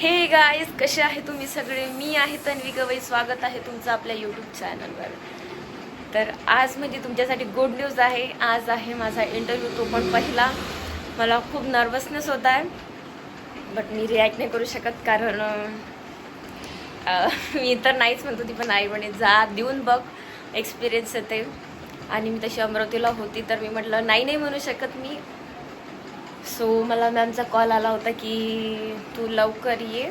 हे गाईज, कसे आहे तुम्ही सगळे? मी आहे तन्वी गवई. स्वागत आहे तुमचं आपल्या यूट्यूब चॅनलवर. तर आज म्हणजे तुमच्यासाठी गुड न्यूज आहे. आज आहे माझा इंटरव्ह्यू, तो पण पहिला. मला खूप नर्वसनेस होत आहे, बट मी रिॲक्ट नाही करू शकत कारण मी तर नाहीच म्हणत होती, पण आई म्हणे जा देऊन बघ, एक्सपिरियन्स येते. आणि मी तशी अमरावतीला होती, तर मी म्हटलं नाही म्हणू शकत मी. सो मला मॅमचा कॉल आला होता की तू लवकर ये,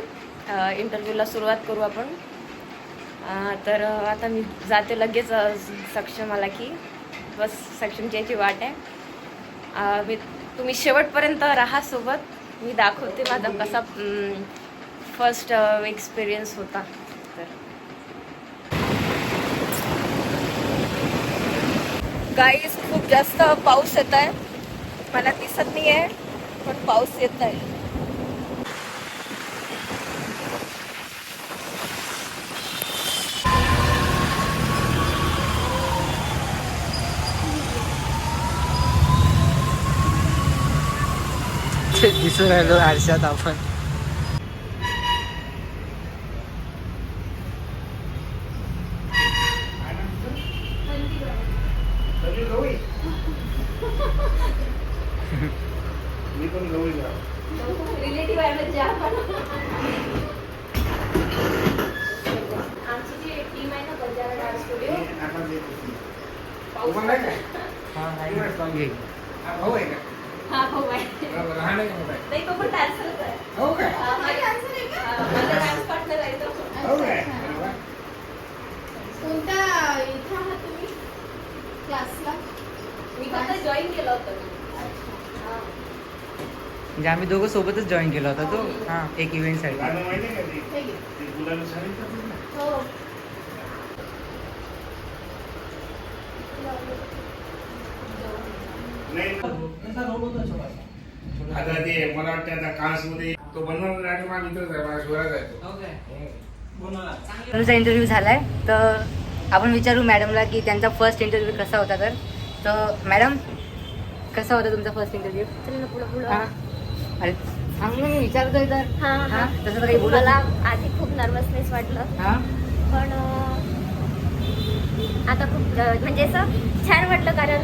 इंटरव्ह्यूला सुरुवात करू आपण. तर आता मी जाते लगेच. सक्षम आला की बस सक्षमची याची वाट आहे. तुम्ही शेवटपर्यंत राहा सोबत. मी दाखवते माझा कसा फर्स्ट एक्सपिरियन्स होता. तर गाईज, खूप जास्त पाऊस येत आहे. मला दिसत नाही आहे, पण पाऊस येत आहे. दिसून राहिलो आरशात आपण. रिलेटिव्ह आहे म्हणजे आपण. आमची जी टीम आहे ना, बंजारा डान्स स्टुडिओ. हा भाऊ आहे. नाही, तो पण डान्सरच आहे. माझा डान्स पार्टनर आहे तो. कोणत्या इथे आहात तुम्ही क्लासला? मी फक्त जॉईन केलं होतं. म्हणजे आम्ही दोघं सोबतच जॉईन केला होता तो. हा, एक इव्हेंटसाठी. हो. आता ते मला वाटतं आता कान्समध्ये तो बनवणार आणि माझा मित्रच आहे, माझा शोराच आहे तो. तुमचा इंटरव्ह्यू झालाय, तर आपण विचारू मॅडमला की त्यांचा फर्स्ट इंटरव्ह्यू कसा होता. तर मॅडम, कसा होता तुमचा फर्स्ट इंटरव्ह्यू? अरे सांग ना, मी विचारतोय तर. हा. तसं तर काही बोला. मला आधी खूप नर्वसनेस वाटलं, हा, पण आता खूप म्हणजे असं छान वाटलं. कारण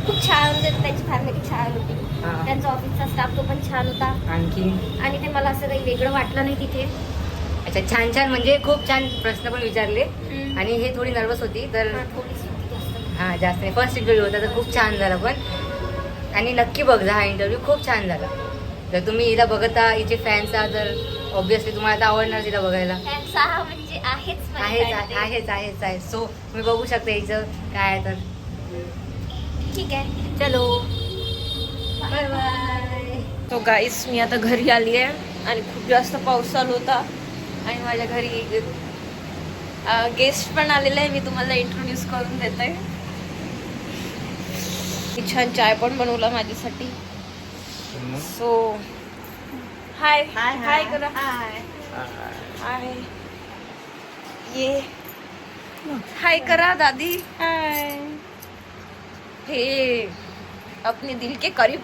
खूप छान, म्हणजे त्यांची फॅमिली छान होती. हा. त्यांचा ऑफिसचा स्टाफ तो पण छान होता. आणखी आणि ते मला असं काही वेगळं वाटलं नाही तिथे. अच्छा, छान म्हणजे खूप छान प्रश्न पण विचारले. आणि हे थोडी नर्वस होती तर थोडीशी होती, जास्त नाही. हा, जास्त नाही. फर्स्ट इंटरव्ह्यू होता तर खूप छान झाला पण. आणि नक्की बघा, हा इंटरव्ह्यू खूप छान झाला. जर तुम्ही हिला बघता, हिचे फॅन्स आहात, तर ऑब्विसली तुम्हाला आता आवडणार हिला बघायला. Fans सहा म्हणजे आहेच. सो तुम्ही बघू शकता हिचं काय आहे तर. ठीक आहे, चलो, बाय बाय. तो गाईस, मी आता घरी आली आहे आणि खूप जास्त पाऊस चालू होता. आणि माझ्या घरी गेस्ट पण आलेले आहे. मी तुम्हाला इंट्रोड्यूस करून देते. छान चाय पण बनवला माझ्यासाठी. सो हाय करा. हाय, ये हाय करा दादी. हाय. हे अपने दिल के करीब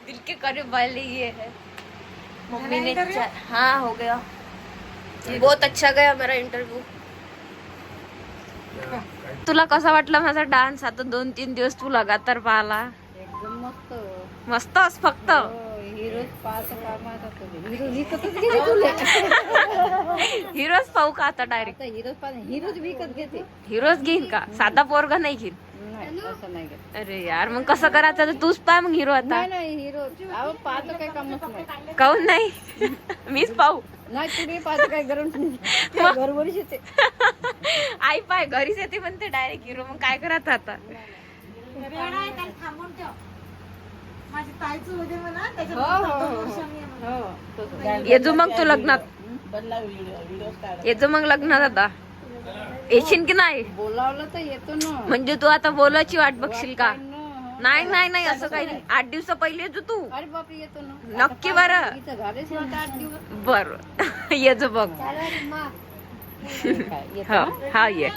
दिल के करीब वाले ये है. मम्मी ने हाँ, हो गया. बहुत अच्छा गया मेरा इंटरव्यू. तुला कसा वाटला माझा डान्स? आता 2-3 दिवस तू लगातार पाहिला. एकदम मस्त. मस्तच. फक्त हिरोज पाच कामात हिरो विकतच घेते तुले. हिरोच पाहू का आता डायरेक्ट? हिरोज विकत घेते. हिरोच घेईन का? साधा पोरगा नाही घेईन. नाही, असं नाही घेत. अरे यार, मग कसं करायचं? तर तूच पाह मग हिरो आता. नाही हिरो अहो पाहतो काय कामच नाही. काऊन नाही? मीच पाहू. नाही, तुम्ही पाहतो काय गरज नाही. घरवरच येते. आई पाय घरीच येते पण ते डायरेक्ट हिरो. मग काय करायचं आता? येजो मग तू लग्नात. येजो मग लग्नात आता. येशील की नाही? बोलावलं तर येतो ना. म्हणजे तू आता बोलायची वाट बघशील का? नाही, असं काही नाही. 8 दिवस पहिले येतो तू. अरे बापरे, येतो ना. नक्की बरं? इथं झालेच ना 8 दिवस. बर येजो बघ. हा ये.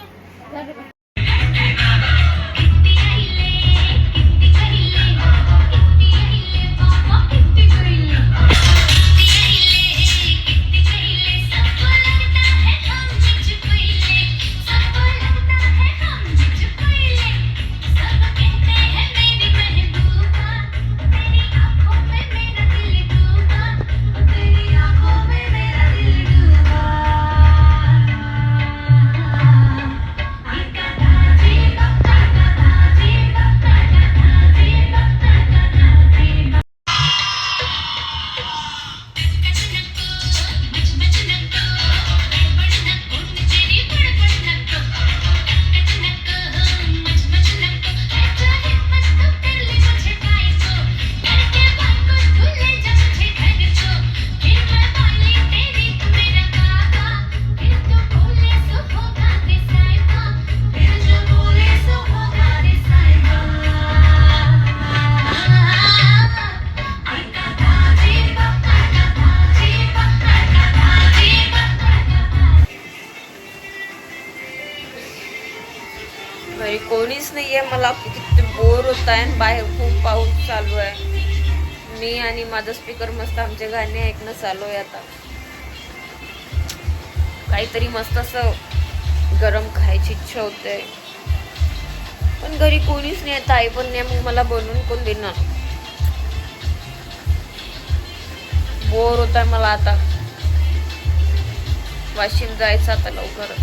कोणीच नाहीये. मला किती बोर होत आहे आणि बाहेर खूप पाऊस चालू आहे. मी आणि माझा स्पीकर मस्त आमचे गाणे ऐकणं चालू आहे. आता काहीतरी मस्त असं गरम खायची इच्छा होते, पण घरी कोणीच नाही. आता आई पण नाही, मग मला बनवून कोण देणार. बोर होत आहे मला आता. वाशिम जायचं आता लवकर.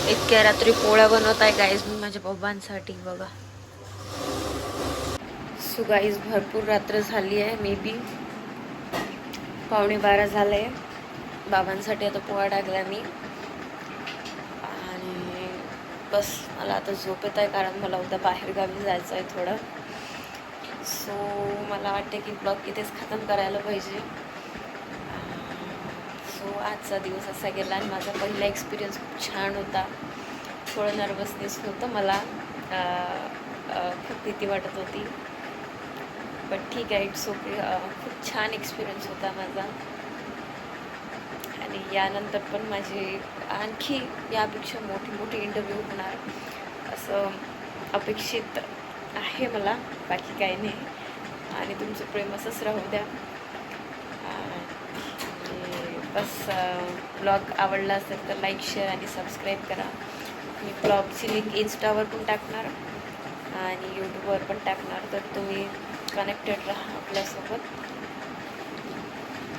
इतक्या रात्री पोळ्या बनवत आहे गाईज मी माझ्या बाबांसाठी. बघा सो गाईज भरपूर रात्र झाली आहे. मे बी 11:15 झाले. बाबांसाठी आता पोळ्या टाकल्या मी आणि बस मला आता झोप येत आहे, कारण मला उद्या बाहेरगावी जायचं आहे थोडं. सो मला वाटते की ब्लॉग इथेच खतम करायला पाहिजे. सो आजचा दिवस असा गेला आणि माझा पहिला एक्सपिरियन्स खूप छान होता. थोडं नर्वसनेस होतं मला, खूप भीती वाटत होती, बट ठीक आहे, इट्स ओके. खूप छान एक्सपिरियन्स होता माझा. आणि यानंतर पण माझे आणखी यापेक्षा मोठी मोठी इंटरव्ह्यू होणार असं अपेक्षित आहे मला. बाकी काही नाही. आणि तुमचं प्रेम असंच राहू द्या. आणि बस ब्लॉग आवडला असेल तर लाईक, शेअर आणि सबस्क्राईब करा. मी ब्लॉगची लिंक इन्स्टावर पण टाकणार आणि यूट्यूबवर पण टाकणार, तर तुम्ही कनेक्टेड राहा आपल्यासोबत.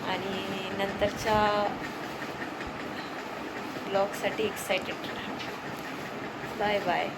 आणि नंतरच्या ब्लॉगसाठी एक्सायटेड राहा. Bye bye.